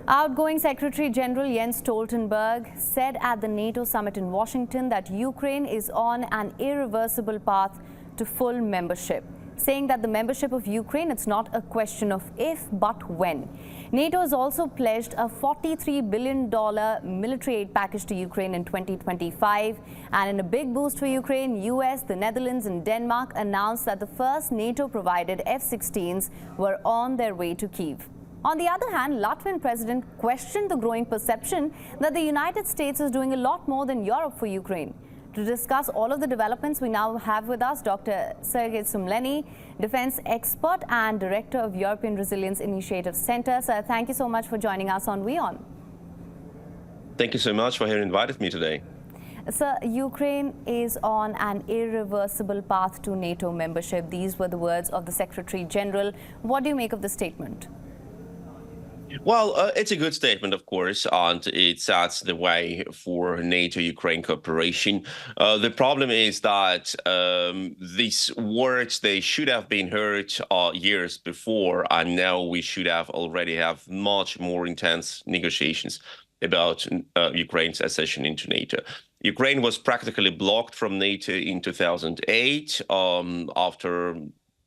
Outgoing Secretary General Jens Stoltenberg said at the NATO summit in Washington that Ukraine is on an irreversible path to full membership, saying that the membership of Ukraine, it's not a question of if but when. NATO has also pledged a $43 billion military aid package to Ukraine in 2025. And in a big boost for Ukraine, US, the Netherlands and Denmark announced that the first NATO-provided F-16s were on their way to Kyiv. On the other hand, Latvian president questioned the growing perception that the United States is doing a lot more than Europe for Ukraine. To discuss all of the developments, we now have with us Dr. Sergei Sumleny, defense expert and director of European Resilience Initiative Center. Sir, thank you so much for joining us on WION. Thank you so much for having invited me today. Sir, Ukraine is on an irreversible path to NATO membership. These were the words of the Secretary General. What do you make of the statement? Well, it's a good statement, of course, and it sets the way for NATO-Ukraine cooperation. The problem is that these words, they should have been heard years before, and now we should already have much more intense negotiations about Ukraine's accession into NATO. Ukraine was practically blocked from NATO in 2008 after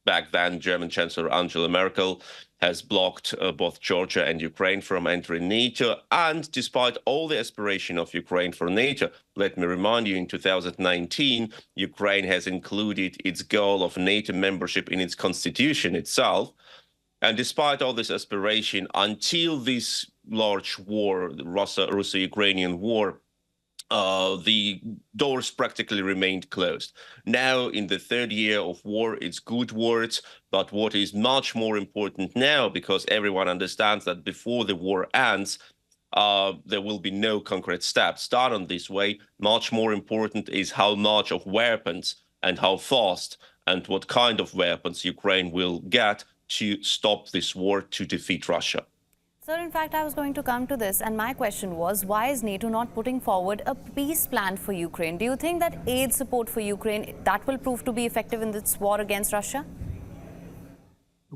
back then German Chancellor Angela Merkel has blocked both Georgia and Ukraine from entering NATO. And despite all the aspiration of Ukraine for NATO, let me remind you, in 2019, Ukraine has included its goal of NATO membership in its constitution itself. And despite all this aspiration, until this large war, the Russo-Ukrainian war, the doors practically remained closed. Now, in the third year of war, it's good words, but what is much more important now, because everyone understands that before the war ends, there will be no concrete steps done on this way. Much more important is how much of weapons and how fast and what kind of weapons Ukraine will get to stop this war, to defeat Russia. Sir, in fact, I was going to come to this, and my question was, why is NATO not putting forward a peace plan for Ukraine? Do you think that aid support for Ukraine, that will prove to be effective in this war against Russia?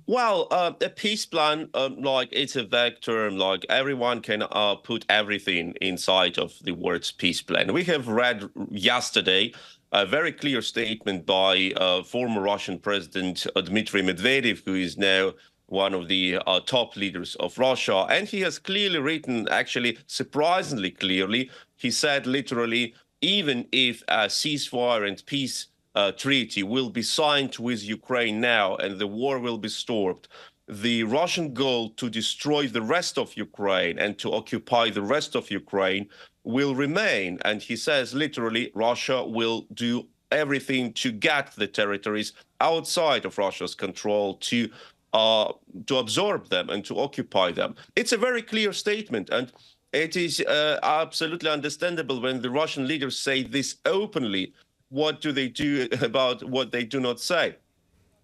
Well, a peace plan, it's a vague term, like everyone can put everything inside of the words peace plan. We have read yesterday a very clear statement by former Russian President Dmitry Medvedev, who is now one of the top leaders of Russia. And he has clearly written, actually surprisingly clearly, he said literally, even if a ceasefire and peace treaty will be signed with Ukraine now and the war will be stopped, the Russian goal to destroy the rest of Ukraine and to occupy the rest of Ukraine will remain. And he says literally, Russia will do everything to get the territories outside of Russia's control, to absorb them and to occupy them. It's a very clear statement, and it is absolutely understandable when the Russian leaders say this openly. What do they do about what they do not say?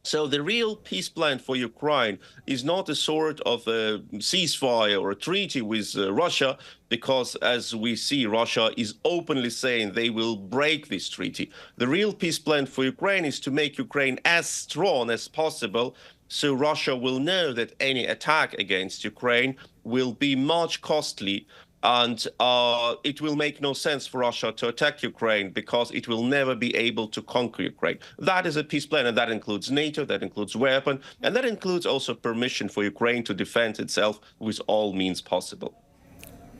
So the real peace plan for Ukraine is not a sort of a ceasefire or a treaty with Russia, because as we see, Russia is openly saying they will break this treaty. The real peace plan for Ukraine is to make Ukraine as strong as possible, so Russia will know that any attack against Ukraine will be much costly, and it will make no sense for Russia to attack Ukraine because it will never be able to conquer Ukraine. That is a peace plan, and that includes NATO, that includes weapons, and that includes also permission for Ukraine to defend itself with all means possible.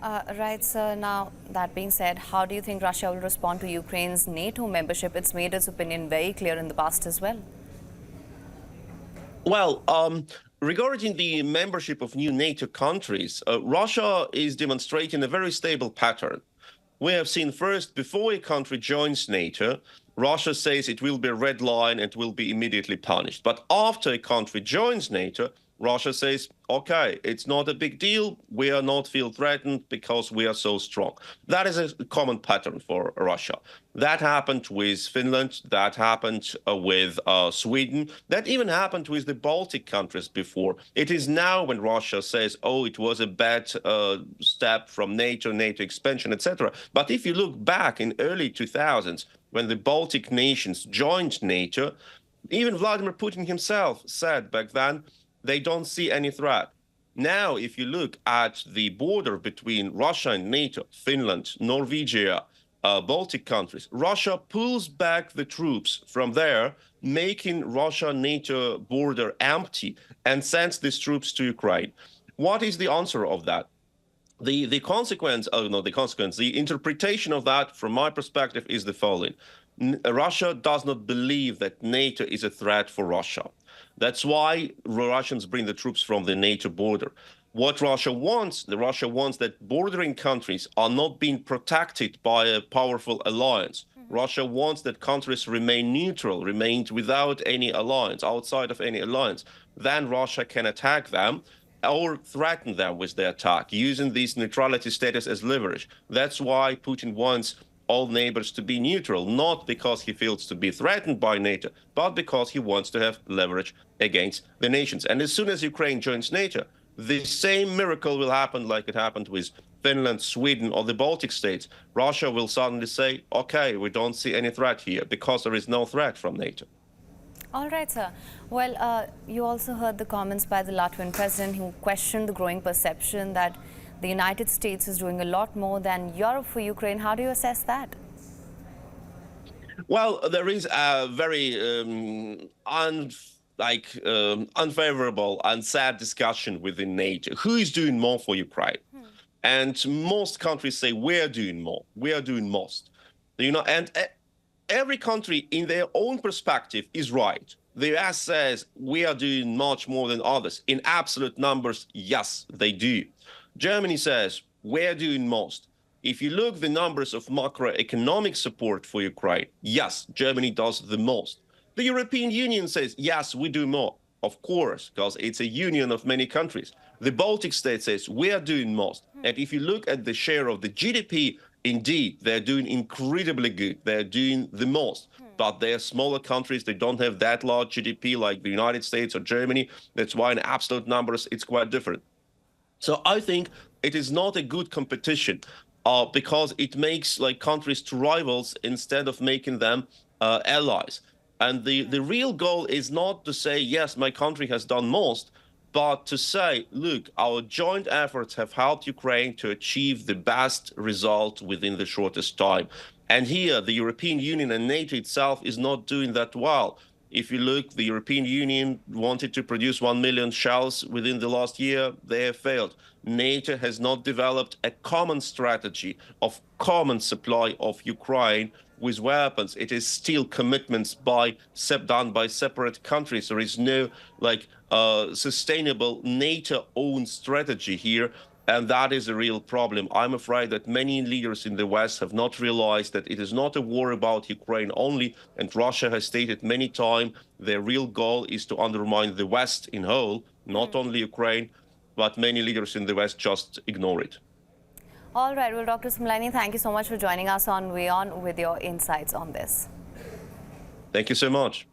Right, sir. Now, that being said, how do you think Russia will respond to Ukraine's NATO membership? It's made its opinion very clear in the past as well. Well, regarding the membership of new NATO countries, Russia is demonstrating a very stable pattern. We have seen first, before a country joins NATO, Russia says it will be a red line and will be immediately punished. But after a country joins NATO, Russia says, okay, it's not a big deal. We are not feel threatened because we are so strong. That is a common pattern for Russia. That happened with Finland. That happened with Sweden. That even happened with the Baltic countries before. It is now when Russia says, oh, it was a bad step from NATO expansion, etc. But if you look back in early 2000s, when the Baltic nations joined NATO, even Vladimir Putin himself said back then, they don't see any threat. Now, if you look at the border between Russia and NATO, Finland, Norwegia, Baltic countries, Russia pulls back the troops from there, making Russia-NATO border empty and sends these troops to Ukraine. What is the answer of that? The consequence, the interpretation of that, from my perspective, is the following. Russia does not believe that NATO is a threat for Russia. That's why Russians bring the troops from the NATO border. What Russia wants that bordering countries are not being protected by a powerful alliance. Russia wants that countries remain neutral, remain without any alliance, outside of any alliance. Then Russia can attack them or threaten them with the attack, using this neutrality status as leverage. That's why Putin wants all neighbors to be neutral, not because he feels to be threatened by NATO, but because he wants to have leverage against the nations. And as soon as Ukraine joins NATO, the same miracle will happen like it happened with Finland, Sweden, or the Baltic states. Russia will suddenly say, okay, we don't see any threat here, because there is no threat from NATO. All right, sir. Well, you also heard the comments by the Latvian president, who questioned the growing perception that the United States is doing a lot more than Europe for Ukraine. How do you assess that? Well, there is a very unfavorable and sad discussion within NATO. Who is doing more for Ukraine? And most countries say we're doing more, we are doing most. And every country in their own perspective is right. The US says we are doing much more than others. In absolute numbers, yes, they do. Germany says we're doing most. If you look the numbers of macroeconomic support for Ukraine, yes, Germany does the most. The European Union says, yes, we do more, of course, because it's a union of many countries. The Baltic states says we are doing most. And if you look at the share of the GDP, indeed, they're doing incredibly good. They're doing the most. But they're smaller countries. They don't have that large GDP like the United States or Germany. That's why in absolute numbers, it's quite different. So I think it is not a good competition because it makes countries to rivals instead of making them allies. And the real goal is not to say, yes, my country has done most, but to say, look, our joint efforts have helped Ukraine to achieve the best result within the shortest time. And here, the European Union and NATO itself is not doing that well. If you look, the European Union wanted to produce 1 million shells within the last year. They have failed. NATO has not developed a common strategy of common supply of Ukraine with weapons. It is still commitments done by separate countries. There is no sustainable NATO-owned strategy here. And that is a real problem. I'm afraid that many leaders in the West have not realized that it is not a war about Ukraine only. And Russia has stated many times their real goal is to undermine the West in whole, not only Ukraine, but many leaders in the West just ignore it. All right. Well, Dr. Somlani, thank you so much for joining us on WION with your insights on this. Thank you so much.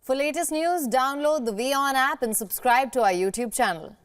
For latest news, download the WION app and subscribe to our YouTube channel.